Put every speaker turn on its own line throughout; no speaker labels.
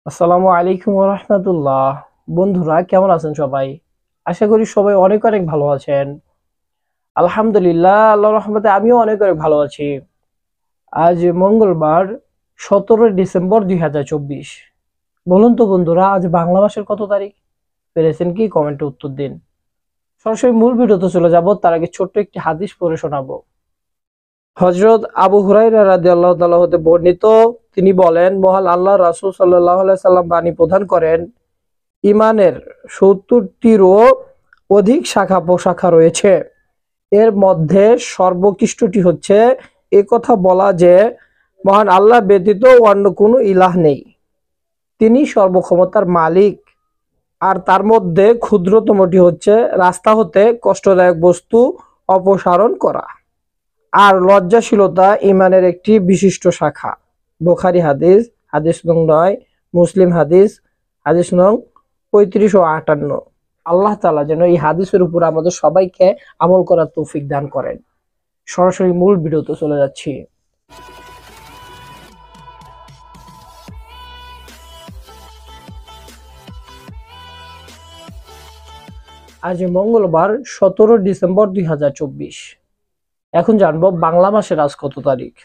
আসসালামু আলাইকুম ওয়া রাহমাতুল্লাহ। বন্ধুরা কেমন আছেন সবাই? আশা করি সবাই অনেক অনেক ভালো আছেন। আলহামদুলিল্লাহ, আল্লাহর রহমতে আমিও অনেক অনেক ভালো আছি। আজ মঙ্গলবার 17 ডিসেম্বর 2024। বলুন তো বন্ধুরা, আজ বাংলা মাসের কত তারিখ? পেরেছেন কি? কমেন্টে উত্তর দিন। সরাসরি মূল ভিডিওতে চলে যাব, তার আগে ছোট্ট একটি হাদিস পড়ে শোনাবো। হযরত আবু হুরায়রা রাদিয়াল্লাহু তাআলা হতে বর্ণিত, তিনি বলেন, মহান আল্লাহ রাসূল সাল্লাল্লাহু আলাইহি সাল্লাম বাণী প্রদান করেন, ইমানের ৭০টিরও অধিক শাখা প্রশাখা রয়েছে। এর মধ্যে সর্বোৎকৃষ্টটি হচ্ছে একথা বলা যে মহান আল্লাহ ব্যতীত অন্য কোনো ইলাহ নেই, তিনি সর্বক্ষমতার মালিক। আর তার মধ্যে ক্ষুদ্রতমটি হচ্ছে রাস্তা হতে কষ্টদায়ক বস্তু অপসারণ করা। আর লজ্জাশীলতা ইমানের একটি বিশিষ্ট শাখা। বুখারী হাদিস, হাদিস নং ৯, মুসলিম হাদিস, হাদিস নং ৩৫ ও ৫৮। আল্লাহ তাআলা যেন এই হাদিসের উপর আমাদের সবাইকে আমল করার তৌফিক দান করেন। সরাসরি মূল ভিডিওতে চলে যাচ্ছি। আজ মঙ্গলবার ১৭ ডিসেম্বর ২০২৪। এখন জানবো বাংলা মাসের আজ কত তারিখ।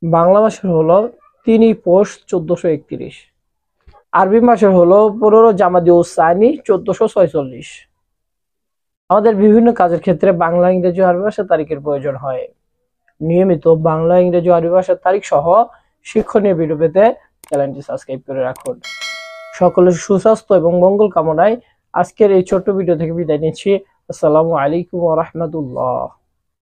বাংলা মাসের হলো ৩ পৌষ ১৪৩১। আরবি মাসের হলো ১৫ জামাদি উসানি ১৪৪৬। আমাদের বিভিন্ন কাজের ক্ষেত্রে বাংলা, ইংরেজি ও আরবি ভাষার তারিখের প্রয়োজন হয়। নিয়মিত বাংলা, ইংরেজি ও আরবি ভাষার তারিখ সহ শিক্ষণীয় ভিডিও পেতে চ্যানেলটি সাবস্ক্রাইব করে রাখুন। সকলের সুস্বাস্থ্য এবং মঙ্গল কামনায় আজকের এই ছোট্ট ভিডিও থেকে বিদায় নিচ্ছি। আসসালামু আলাইকুম ওয়া রাহমাতুল্লাহ।